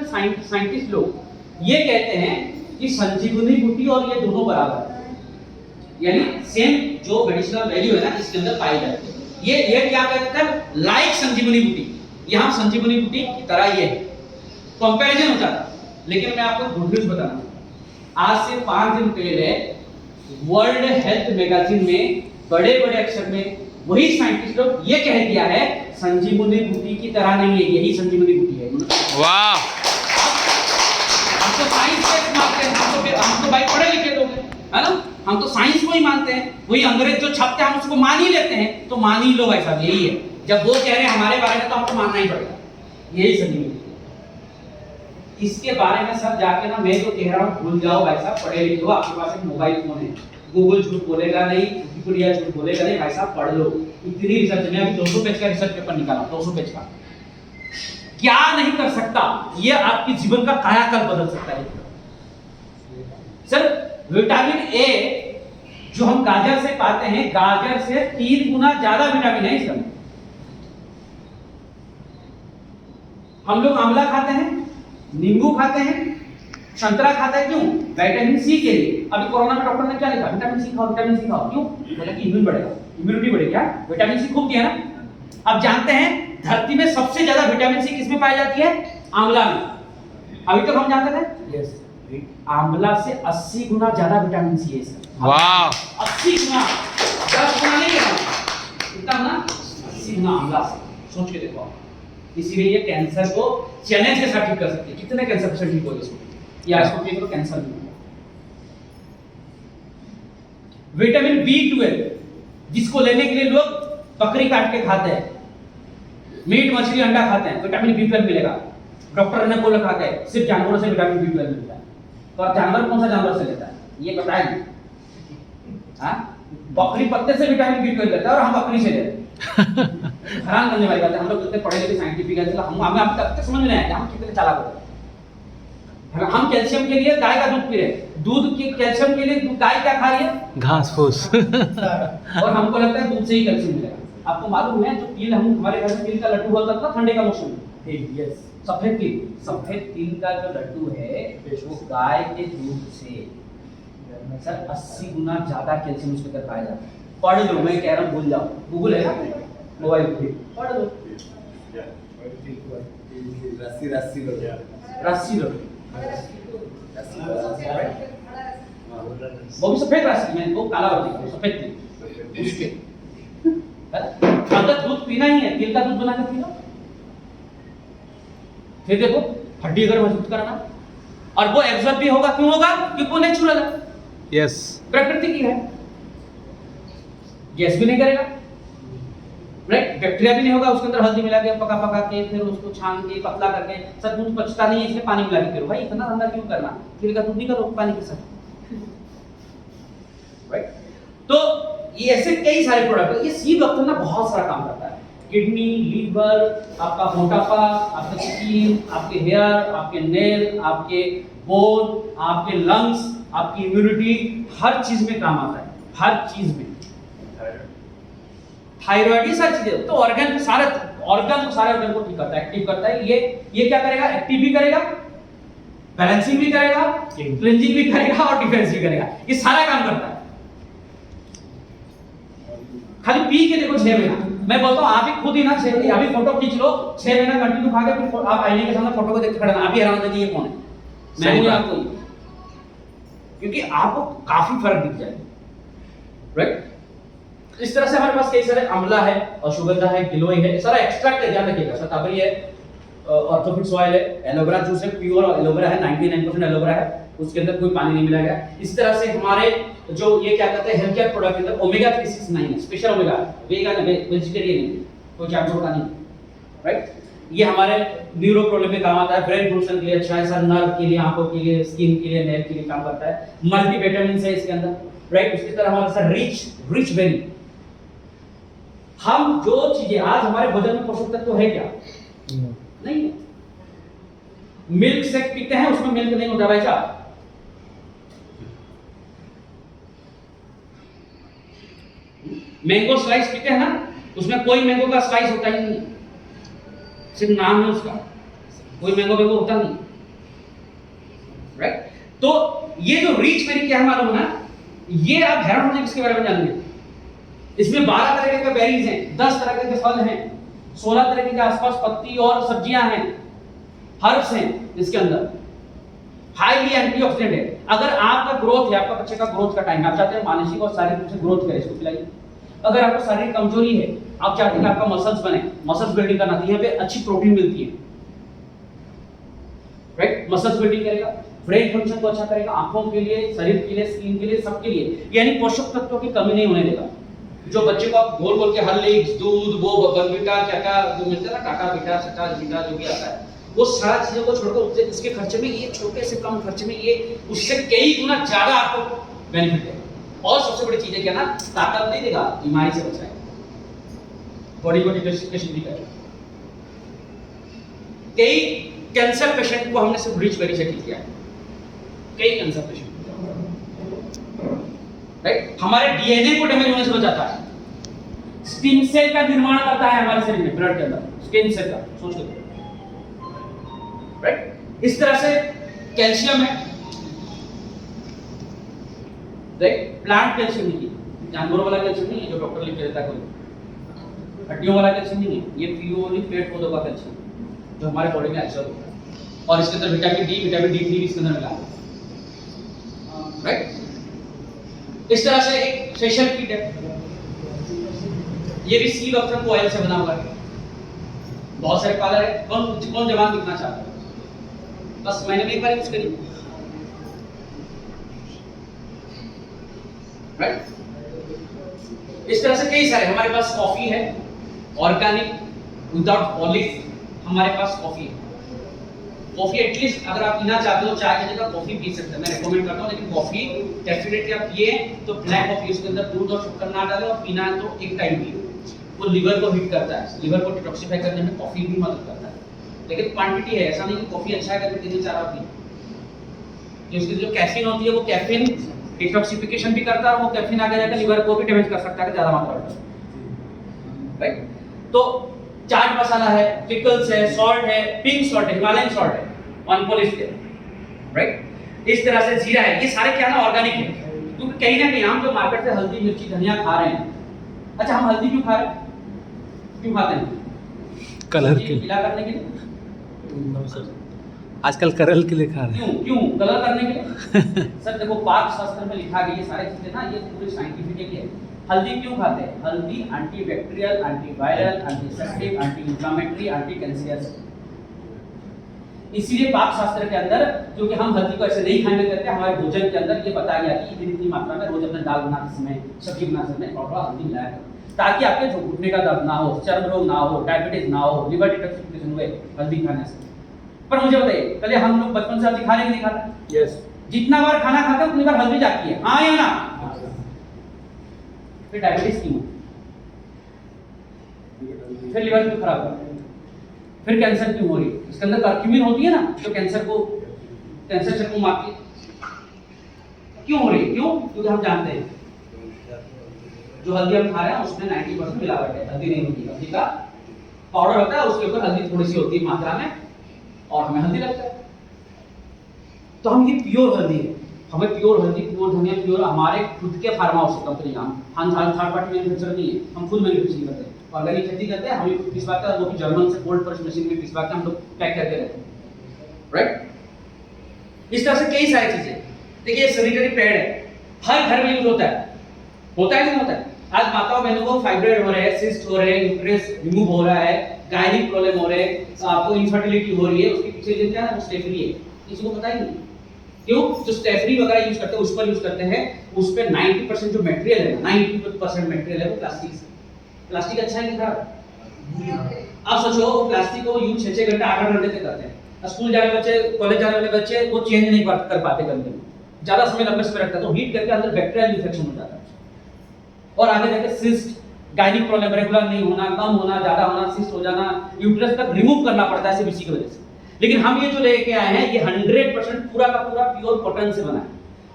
Scientist लोग ये कहते हैं कि संजीवनी बूटी और ये दोनों बराबर है, यानी सेम जो मेडिसिनल वैल्यू है ना इसके अंदर पाई जाती है। ये क्या कहते हैं, लाइक संजीवनी बूटी, यहाँ संजीवनी बूटी की तरह ये है, कंपैरिजन होता है। लेकिन मैं आपको गुड न्यूज बताना, आज से 5 दिन पहले वर्ल्ड हेल्थ मैगजीन में बड़े बड़े अक्षर में वही साइंटिस्ट लोग ये कह दिया है संजीवनी बूटी की तरह नहीं है, यही संजीवनी बूटी है। वाह, हम तो साइंस को मानते हैं, हम तो भाई पढ़े लिखे लोग हैं, है ना, हम तो साइंस को ही मानते हैं, वही अंग्रेज जो छपते हैं हम उसको मान ही लेते हैं, तो मान ही लो भाई साहब, यही है। जब वो कह रहे हैं हमारे बारे में तो हमको मानना ही पड़ेगा, यही संजीवनी। इसके बारे में सब जाके ना मैं जो कह रहा हूँ भूल जाओ भाई साहब, पढ़े लिखे हो, आपके पास एक मोबाइल फोन है, गूगल झूठ बोलेगा नहीं, विकिपीडिया झूठ बोलेगा नहीं, भाई साहब पढ़ लो। इतनी रिसर्च में अभी 200 पेज का रिसर्च पेपर निकाला, 200 पेज का, क्या नहीं कर सकता, ये आपके जीवन का कायाकल्प बदल सकता है। सर विटामिन ए जो हम गाजर से पाते हैं, गाजर से 3 गुना ज्यादा विटामिन है इसमें। हम लोग आंवला खाते हैं, नींबू खाते हैं, संतरा खाते हैं, क्यों? विटामिन सी के लिए। अभी कोरोना में डॉक्टर ने क्या लिखा, विटामिन सी खाओ, विटामिन सी खाओ, क्यों? बोला कि इम्यूनिटी बढ़ेगी। क्या विटामिन सी खूब किया ना। अब जानते हैं धरती में सबसे ज्यादा विटामिन सी किसमें पाई जाती है? आंवला में। अभी तक हम जानते थे यस, आंवला से 80 गुना ज्यादा विटामिन सी है इसमें। वाह, 80 गुना, 10 गुना नहीं है, कितना ना 80 गुना आंवला से। सोच के देखो, इसीलिए ये कैंसर को चैलेंज के साथ ठीक कर सकती है। कितने कैंसर पेशेंट ठीक हो गए इसको, या इसको ठीक तो कैंसर नहीं होगा। विटामिन B12 जिसको लेने के लिए लोग बकरी काट के खाते हैं, मीट मछली अंडा खाते हैं, विटामिन B12 मिलेगा। डॉक्टर ने बोला खाता है सिर्फ जानवरों से विटामिन B12 मिलता है। तो आप जानवर कौन सा जानवर से लेता है ये बताएं। हाँ, बकरी पत्ते से विटामिन B12 लेता है और हम बकरी से लेते हैं। हैरान करने वाली बात है, हम लोग कितने पढ़े लिखे साइंटिफिक हैं, हमें अब तक समझ में नहीं आया हम कितने चालाक हो गए। हम कैल्शियम के लिए गाय का दूध पी रहे हैं, दूध के कैल्शियम के लिए गाय क्या खा रही है? घास फूस। और हमको लगता है दूध से ही कैल्शियम मिलेगा। आपको मालूम है जो तिल, हम हमारे घर में तिल का लड्डू होता था ठंडे का मौसम में, यस, सफेद तिल का जो लड्डू है वो गाय के दूध से सर 80 गुना ज्यादा कैल्शियम उसके अंदर पाया जाता है। पढ़ लो, मैं कह रहा हूँ भूल जाओ, गूगल है ना मोबाइल पे, पढ़ लो। रस्सी लो, वो भी सफेद रस्सी में, वो काला होती है सफेद तिल उसके। अगर दूध पीना ही है, तिल का दूध बना के पी लो। फिर देखो हड्डी अगर मजबूत करना, और वो एब्जॉर्ब भी होगा, क्यों होगा? क्योंकि वो नेचुरल है, यस, प्रकृति की है, गैस भी नहीं करेगा, राइट, बैक्टीरिया भी नहीं होगा उसके अंदर। हल्दी मिला के पका के फिर उसको छान के पतला करके, सर दूध पचता नहीं है इसलिए पानी मिला के करो। भाई इतना धंधा क्यों करना, तिल का दूध निकालो पानी के साथ, राइट। तो ये ऐसे कई सारे प्रोडक्ट, ये सी डॉक्टर ना बहुत सारा काम करता है। किडनी, लीवर, आपका मोटापा, आपका स्किन, आपके हेयर, आपके नेल, आपके बोन, आपके लंग्स, आपकी इम्यूनिटी, हर चीज में काम आता है, हर चीज में। थायराइड, ये सारी चीजें, तो ऑर्गन सारे ऑर्गन को ठीक करता है, एक्टिव करता है। ये क्या करेगा? एक्टिव भी करेगा, बैलेंसिंग भी करेगा, क्लींजिंग भी करेगा और डिफेंस भी करेगा। ये सारा काम करता है। खाली पी के देखो 6 महीना, मैं बोलता हूँ आप ही खुद ही ना अभी फोटो खींच लो, 6 महीना कंटिन्यू खा के फिर आप आईने के सामने फोटो को देख के खड़े ना, आप ही हैरान हो जाएंगे ये कौन है, मैं हूं आपको, क्योंकि आपको काफी फर्क दिख जाएगा, राइट। इस तरह से हमारे पास कई सारे आंवला है, अश्वगंधा है, गिलोय है, सारा एक्सट्रैक्ट है, ध्यान रखिएगा। शतावरी है, ऑर्थोफिट सॉइल है, एलोवेरा जूस है, प्योर एलोवेरा है, 99% एलोवेरा है, उसके अंदर कोई पानी नहीं मिलाया गया। इस तरह से हमारे जो ये क्या कहते हैं हेल्थ केयर प्रोडक्ट के अंदर ओमेगा 3 6 9 है, स्पेशल ओमेगा, वेगन है, वेजिटेरियन है, कोई चार्जर का नहीं, राइट। ये हमारे न्यूरो प्रॉब्लम में काम आता है, ब्रेन फंक्शन के लिए अच्छा है, सर नर्व के लिए, आंखों के लिए, स्किन के लिए, नेल के लिए काम करता है। मल्टीविटामिन है इसके अंदर, राइट। उसकी तरह हमारे साथ रिच वेरी, हम जो चीजें आज हमारे भोजन में पोषक तत्व है क्या? नहीं है। मिल्क शेक पीते हैं, उसमें मिल्क नहीं होता भाई साहब। मैंगो स्लाइस पीते हैं ना, उसमें कोई मैंगो का स्लाइस होता ही नहीं, सिर्फ नाम है उसका, कोई मैंगो होता नहीं। राइट? तो ये जो रीच बेरी क्या है मालूम है ना, ये आप हैरान हो जाएंगे इसके बारे में जानने। इसमें 12 तरह के बेरीज हैं, 10 तरह के फल हैं, 16 तरह के आसपास पत्ती और सब्जियां हैं, हर्ब्स हैं इसके अंदर, हाईली एंटीऑक्सीडेंट है। अगर आपका ग्रोथ है, आपका बच्चे का ग्रोथ का टाइम, आप चाहते हैं मानसिक और शारीरिक रूप से ग्रोथ करे, इसको खिलाइए। अगर आपको शारीरिक कमजोरी है, आप चाहते हैं कि आपका मसल्स बने, मसल्स बिल्डिंग करना चाहिए, यहाँ पे अच्छी प्रोटीन मिलती है, राइट? मसल्स बिल्डिंग करेगा, ब्रेन फंक्शन को अच्छा करेगा, आंखों के लिए, शरीर के लिए, स्किन के लिए, सबके लिए, यानी पोषक तत्वों की कमी नहीं होने देगा। जो बच्चे को आप गोल गोल के हॉर्लिक्स, दूध, वो बर्नवीटा, क्या क्या जो मिलता है ना, टाटा बीटा, सटा बीटा जो भी आता है, वो सारा चीजों को छोड़कर इसके खर्चे में, ये छोटे से कम खर्चे में, ये उससे कई गुना ज्यादा आपको बेनिफिट है। और सबसे बड़ी चीज है क्या ना, ताकत नहीं देगा, बीमारी से बचाएगा, बॉडी को डिटॉक्सिफिकेशन भी करेगा। कई कैंसर पेशेंट को हमने सिर्फ रीच बेरी से ठीक किया है, कई कैंसर पेशेंट, राइट? हमारे डीएनए को डैमेज होने से बचाता है, स्किन सेल का निर्माण करता है हमारे शरीर में, ब्लड के अंदर स्किन सेल का, सोच लो, राइट? इस तरह से कैल्शियम है, राइट? प्लांट कैल्शियम नहीं है, जानवरों वाला कैल्शियम नहीं है जो डॉक्टर लिख के देता है कोई, हड्डियों वाला कैल्शियम नहीं है, ये प्योरली पेड़ पौधों का कैल्शियम जो हमारे बॉडी में एब्सॉर्ब होता है, और इसके अंदर विटामिन डी3 भी इसके अंदर मिला है, राइट? इस तरह से एक फेशियल किट है, ये भी सीड ऑफ ट्रंक ऑयल से बना हुआ है, बहुत सारे कलर है, कौन जवान दिखना चाहता है, बस महीने में एक बार यूज करिए, राइट? इस तरह से कई सारे, हमारे पास कॉफी है ऑर्गेनिक विदाउट ऑलिव, हमारे पास कॉफी है। कॉफी एटलीस्ट अगर आप पीना चाहते हो, चाय की जगह कॉफी पी सकते हैं, मैं रेकमेंड करता हूं, लेकिन कॉफी डेफिनेटली आप पिए तो ब्लैक कॉफी, उसके अंदर दूध और शक्कर ना डालें, और पीना है तो एक टाइम पिए, वो लिवर को हिट करता है, लिवर को डिटॉक्सिफाई करने में कॉफी भी मदद करता है, लेकिन क्वांटिटी है, ऐसा नहीं कि कॉफी अच्छा है करके दिन 4 आप पिए, उसकी जो कैफीन होती है वो कैफीन डिटॉक्सिफिकेशन भी करता है, और वो कैफीन आगे जाकर लिवर को भी डैमेज कर सकता है ज्यादा मात्रा में, राइट? तो चाट मसाला है, पिकल्स है, सॉल्ट है, पिंक सॉल्ट है, हिमालयन सॉल्ट है, अनपॉलिश्ड है, राइट? इस तरह से जीरा है, ये सारे क्या ना ऑर्गेनिक है, क्योंकि कहीं ना कहीं हम जो मार्केट से हल्दी मिर्ची धनिया खा रहे हैं, अच्छा हम हल्दी क्यों खा रहे हैं, क्यों खाते हैं? कलर के पीला करने के लिए, आजकल कलर के लिए खा रहे हैं। क्यों कलर करने के लिए? सर देखो पाक शास्त्र में लिखा गया, ये सारी चीजें ना ये पूरी साइंटिफिक है। हल्दी क्यों खाते हैं? हल्दी antibacterial, antiviral, antiseptic, anti inflammatory, anti cancerous, इसीलिए पाक शास्त्र के अंदर, क्योंकि हम हल्दी को ऐसे नहीं खाने देते, हमारे भोजन के अंदर ये बताया गया कि इतनी मात्रा में रोज अपने दाल बनाते समय, सब्जी बनाते समय थोड़ा हल्दी मिलाया करो, ताकि आपके घुटने का दर्द ना हो, चर्म रोग ना हो, डायबिटीज ना हो, लिवर डिटॉक्सिफिकेशन हुए हल्दी खाने से। पर मुझे बताइए, पहले हम लोग बचपन से हल्दी खाने की नहीं खाते? यस। जितना बार खाना खाते हैं उतनी बार हल्दी जाती है, हाँ या ना? फिर डायबिटीज क्यों, फिर लिवर क्यों खराब है, फिर कैंसर क्यों हो रही है? इसके अंदर कर्क्यूमिन होती है ना जो कैंसर सेल को मारती है, क्यों हो रही है? क्यों? क्योंकि हम जानते हैं जो हल्दी हम खा रहे हैं उसमें 90% मिलावट है, हल्दी नहीं होती, हल्दी का पाउडर होता है, उसके ऊपर हल्दी थोड़ी सी होती है मात्रा में, और हमें हल्दी लगता है। तो हम ये प्योर हल्दी है, हमें प्योर हल्दी, प्योर धनिया, प्योर हमारे खुद के फार्मा हाउस कंपनी का, हम थर्ड पार्टी मैन्युफैक्चर नहीं है, हम खुद मैन्युफैक्चरिंग करते हैं, ऑर्गेनिक खेती करते हैं, हम पिसवाते हैं, वो भी जर्मन से कोल्ड प्रेस मशीन में पिसवाते हैं, हम लोग पैक करके रहते हैं, राइट? इस तरह से कई सारी चीजें। देखिए सैनिटरी पैड है, हर घर में यूज होता है कि नहीं होता है? आज माताओं बहनों को फाइब्रॉइड हो रहे हैं, सिस्ट हो रहे हैं, यूट्रस रिमूव हो रहा है, गायनिक प्रॉब्लम हो रहे हैं, आपको इनफर्टिलिटी हो रही है, उसके पीछे जो क्या है वो स्टेफरी है, किसी को पता ही नहीं। क्यों? जो स्टेफरी वगैरह यूज करते हैं, उस पर यूज करते हैं, उस पे 90% जो मटेरियल है, 90% मटेरियल है वो प्लास्टिक से। प्लास्टिक अच्छा है कि खराब? आप सोचो प्लास्टिक को यूज 6-6 घंटे 8-8 घंटे तक करते हैं, स्कूल जाने वाले बच्चे, कॉलेज जाने वाले बच्चे वो चेंज नहीं कर पाते गंदे में, ज्यादा समय लंबे समय रखता है तो हीट करके अंदर बैक्टीरियल इन्फेक्शन हो जाता है, और आगे जाके सिस्ट, गायनिक प्रॉब्लम, रेगुलर नहीं होना, कम होना, ज्यादा होना, सिस्ट हो जाना, यूट्रस तक रिमूव करना पड़ता है सीबीसी की वजह से। लेकिन हम ये जो लेके आए हैं ये 100% पूरा का पूरा प्योर कॉटन से बना है,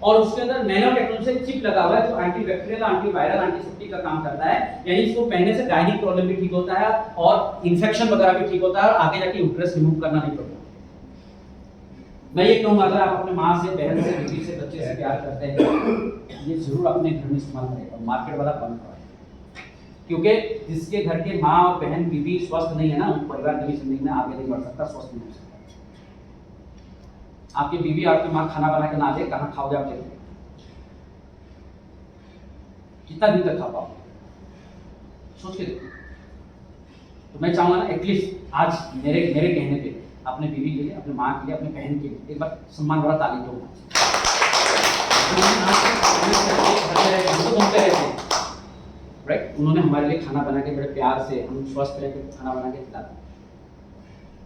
और उसके अंदर नैनो टेक्नोलॉजी से चिप लगा हुआ है जो एंटीबैक्टीरियल, एंटीवायरल, एंटीसेप्टिक का काम करता है, यानी इसको पहनने से गायनिक प्रॉब्लम भी ठीक होता है और इंफेक्शन वगैरह भी ठीक होता है, और आगे जाके यूट्रस रिमूव करना नहीं पड़ता, मैं ये कहूँगा अगर आप अपने माँ से, बहन से, बीवी से, बच्चे से प्यार करते हैं, ये जरूर अपने घर में इस्तेमाल करें और मार्केट वाला बंद कराएं। क्योंकि जिसके घर के माँ और बहन, बीवी स्वस्थ नहीं है ना, उन परिवार कभी जिंदगी में आगे नहीं बढ़ सकता, स्वस्थ नहीं हो सकता। आपकी बीवी, आपकी माँ खाना बना के ना दे, कहाँ खाओगे आप? लेके कितना दिन तक खा पाओगे? सोच के देखो। तो मैं चाहूंगा ना, एटलीस्ट आज मेरे कहने पे अपने बीवी के लिए, अपने माँ के लिए, अपने बहन के लिए एक बार सम्मान वाला ताली दो। राइट, उन्होंने हमारे लिए खाना बना के बड़े प्यार से, हम स्वस्थ रह के खाना बना के खिलाते,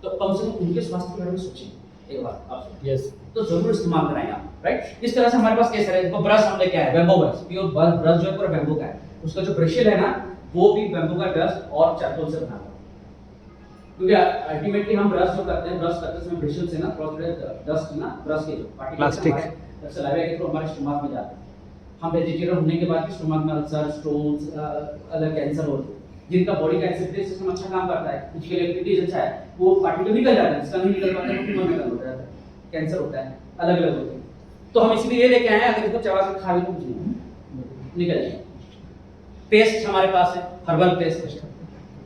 तो कम से कम उनके स्वास्थ्य के बारे में सोचिए एक बार आप। यस, तो जरूर इस्तेमाल कराएं आप। राइट, इस तरह से हमारे पास कैसे है, ब्रश हमने क्या है, बैम्बू ब्रश, प्योर ब्रश जो है पूरा बैम्बू का है। उसका जो ब्रशिल है ना, वो भी बैम्बू का डस्ट और चारकोल से बना हुआ है। क्योंकि अल्टीमेटली हम ब्रश जो करते हैं, ब्रश करते समय ब्रशिल से ना थोड़ा डस्ट ना, ब्रश के जो प्लास्टिक सलाइवा के थ्रू हमारे स्टमक में जाते हैं। हम वेजिटेरियन होने के बाद भी स्टमक में अल्सर, स्टोन्स, अलग कैंसर होते हैं। जिनका बॉडी का एसिडिटी सिस्टम अच्छा काम करता है, फिजिकल एक्टिविटीज अच्छा है, वो पार्टिकल निकल जाते हैं। जिसका नहीं निकल पाता है वो ट्यूमर निकल होता है, कैंसर होता है, अलग अलग होते हैं। तो हम इसलिए ये लेके आए हैं, अगर इसको चबा के खा भी तो कुछ नहीं निकल जाएगा। पेस्ट हमारे पास है, हर्बल पेस्ट,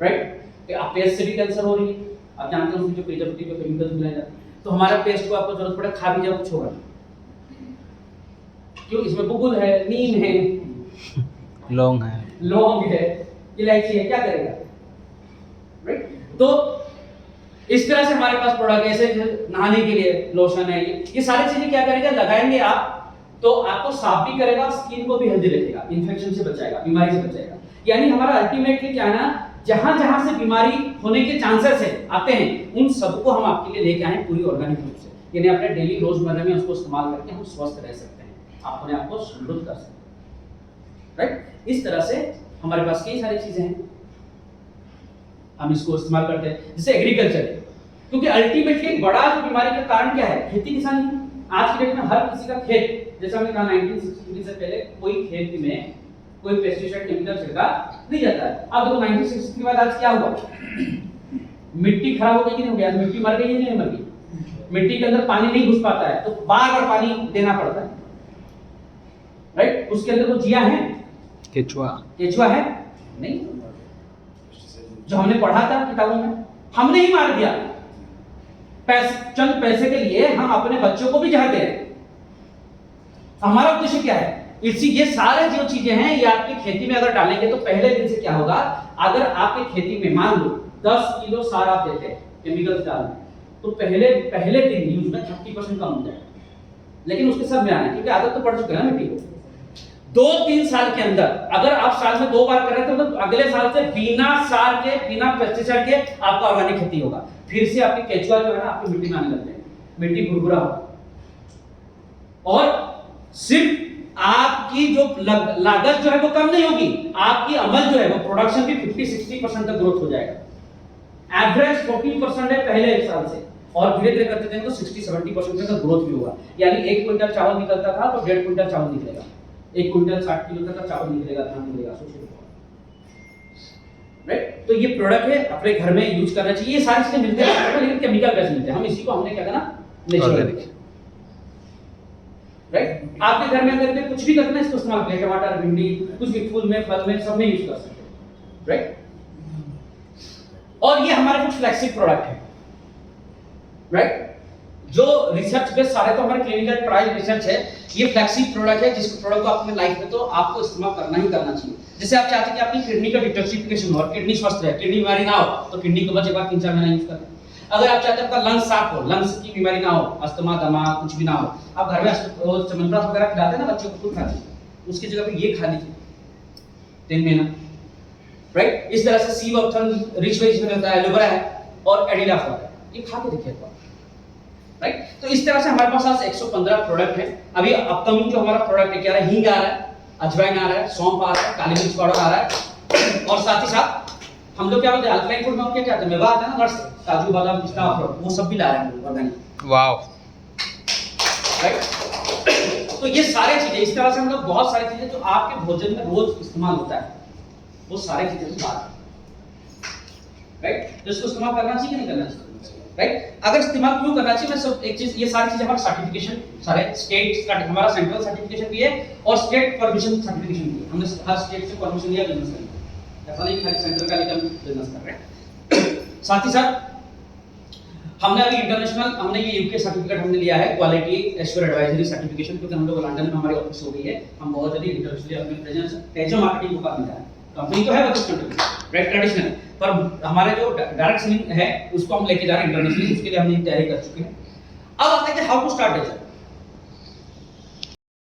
राइट। कि आप पेस्ट से भी कैंसर हो रही है, आप जानते हैं उसमें जो प्रिजर्वेटिव के केमिकल्स मिलाए जाते हैं। तो हमारा पेस्ट को आपको जरूरत पड़े, खा भी जाओ कुछ होगा। क्यों? इसमें बुगुल है, नीम है, लौंग है, इलायची है, क्या करेगा? राइट। तो इस तरह से हमारे पास प्रोडक्ट ऐसे नहाने के लिए लोशन है, ये सारी चीजें क्या करेगा, लगाएंगे आप तो आपको साफ भी करेगा, स्किन को भी हेल्दी रखेगा, इन्फेक्शन से बचाएगा, बीमारी से बचाएगा। यानी हमारा अल्टीमेटली क्या है ना, जहां जहां से बीमारी होने के चांसेस है आते हैं, उन सबको हम आपके लिए लेके आए पूरी ऑर्गेनिक रूप से। यानी अपने डेली रोजमर्रा में उसको इस्तेमाल करके हम स्वस्थ रह सकते हैं, अपने आप को समृद्ध कर सकते हैं। राइट, इस तरह से हमारे पास कई सारी चीजें हैं, हम इसको इस्तेमाल करते हैं। जैसे एग्रीकल्चर, क्योंकि अल्टीमेटली बड़ा जो बीमारी का कारण क्या है, खेती किसानी। आज की डेट में हर किसी का खेत, जैसे हमने कहा 1960 से पहले कोई खेत में कोई पेस्टिसाइड केमिकल छिड़का नहीं जाता है। अब देखो 1960 के बाद आज क्या हुआ, मिट्टी खराब हो गई कि नहीं हो गया? मिट्टी मर गई नहीं मर गई? मिट्टी के अंदर पानी नहीं घुस पाता है, तो बार बार पानी देना पड़ता है। राइट, उसके अंदर वो जिया है, केचुआ है नहीं, जो हमने पढ़ा था किताबों में, हमने ही मार दिया। चंद पैसे के लिए हम अपने बच्चों को भी जहर दे रहे हैं। हमारा उद्देश्य क्या है? ये सारे जो चीजें हैं, ये आपकी खेती में अगर डालेंगे तो पहले दिन से क्या होगा, अगर आपके खेती में मान लो 10 किलो सार आप देते हैं केमिकल्स डालने, तो पहले दिन यूज में 30% कम हो जाएगा। लेकिन उसके साथ में आना, क्योंकि आदत तो पड़ चुकी है ना मिट्टी को। 2-3 साल के अंदर अगर आप साल में 2 बार कर रहे थे, तो अगले साल से बिना सार के, बिना पेस्टिसाइड के आपका ऑर्गेनिक खेती होगा। फिर से आपकी केचुआ जो है ना आपकी मिट्टी में आने लगते हैं, मिट्टी भुरभुरा होगा। और सिर्फ आपकी जो लागत जो है वो कम नहीं होगी, आपकी अमल जो है वो प्रोडक्शन भी 50-60% तक ग्रोथ हो जाएगा। एवरेज 14% है पहले एक साल से, और धीरे धीरे करते जाएंगे तो 60-70% तक ग्रोथ भी होगा। यानी 1 क्विंटल चावल निकलता था तो 1.5 क्विंटल चावल निकलेगा, 1 क्विंटल 60 किलो तक का चावल निकलेगा, धान निकलेगा। राइट, तो ये प्रोडक्ट है, अपने घर में यूज करना चाहिए। ये सारी चीजें मिलते हैं लेकिन केमिकल बेस मिलते हैं, हम इसी को हमने क्या करना, नेचुरल। राइट, आपके घर में अगर कुछ भी करना है इसको इस्तेमाल करें, टमाटर, भिंडी, कुछ भी, फूल में, फल में, सब में यूज कर सकते हैं। राइट, और ये हमारे कुछ फ्लैगशिप प्रोडक्ट है। राइट, जो रिसर्च बेस्ड सारे तो हमारे क्लिनिकल ट्रायल रिसर्च है, ये फ्लैगशिप प्रोडक्ट है, जिस प्रोडक्ट को अपने लाइफ में तो आपको इस्तेमाल करना ही करना चाहिए। जैसे आप चाहते हैं कि आपकी किडनी का डिटॉक्सिफिकेशन हो और किडनी स्वस्थ रहे, किडनी बीमारी ना हो, तो किडनी को बस एक बार 3-4 महीना यूज करें। अगर आप चाहते हैं आपका लंग्स साफ हो, लंग्स की बीमारी ना हो, अस्थमा, दमा कुछ भी ना हो, आप घर में च्यवनप्राश वगैरह खिलाते हैं ना बच्चों को, खाते हैं, उसकी जगह पे ये खा लीजिए 3 महीना। राइट, इस तरह से सी ऑप्शन रिच वेज में होता है, एलोवेरा है और एडिला होता है, ये खा के देखिए। राइट, तो इस तरह से हमारे पास आज 115 प्रोडक्ट है। अभी अपकमिंग जो हमारा प्रोडक्ट है, क्या है, हींग आ रहा है, अजवाइन आ रहा है, सौंफ आ रहा है, काली मिर्च पाउडर आ रहा है, और साथ ही साथ हम लोग क्या बोलते हैं, अल्कलाइन फूड में क्या कहते हैं, मेवा आता है ना, नट्स, काजू, बादाम, पिस्ता, अखरोट, वो सब भी ला रहे हैं ऑर्गेनिक। वाओ। राइट, तो ये सारी चीजें, इस तरह से हम लोग बहुत सारी चीजें जो आपके भोजन में रोज इस्तेमाल होता है, वो सारी चीजें ला रहे हैं। राइट, तो इसको इस्तेमाल करना चाहिए नहीं करना चाहिए? राइट। अगर इस्तेमाल क्यों करना चाहिए, मैं सब एक चीज, ये सारी चीजें हमारा सर्टिफिकेशन, सारे स्टेट का हमारा सेंट्रल सर्टिफिकेशन भी है और स्टेट परमिशन सर्टिफिकेशन भी है। हमने हर स्टेट से परमिशन लिया बिजनेस करने का, ऐसा नहीं खाली सेंट्रल का लेकर बिजनेस कर रहे हैं। साथ ही साथ हमने अभी इंटरनेशनल, हमने ये यूके सर्टिफिकेट हमने लिया है, क्वालिटी एश्योर एडवाइजरी सर्टिफिकेशन, क्योंकि हम लोग लंदन में हमारी ऑफिस हो गई है, हम बहुत जल्दी इंटरनेशनली अपने प्रेजेंस तेजो मार्केटिंग को करने जा रहे हैं। कंपनी तो है बस कंट्री राइट ट्रेडिशनल, पर हमारे जो डायरेक्ट सेलिंग है उसको हम लेके जा रहे हैं इंटरनेशनली, उसके लिए हमने तैयारी कर चुके हैं। अब आते हैं कि हाउ टू स्टार्ट बिजनेस।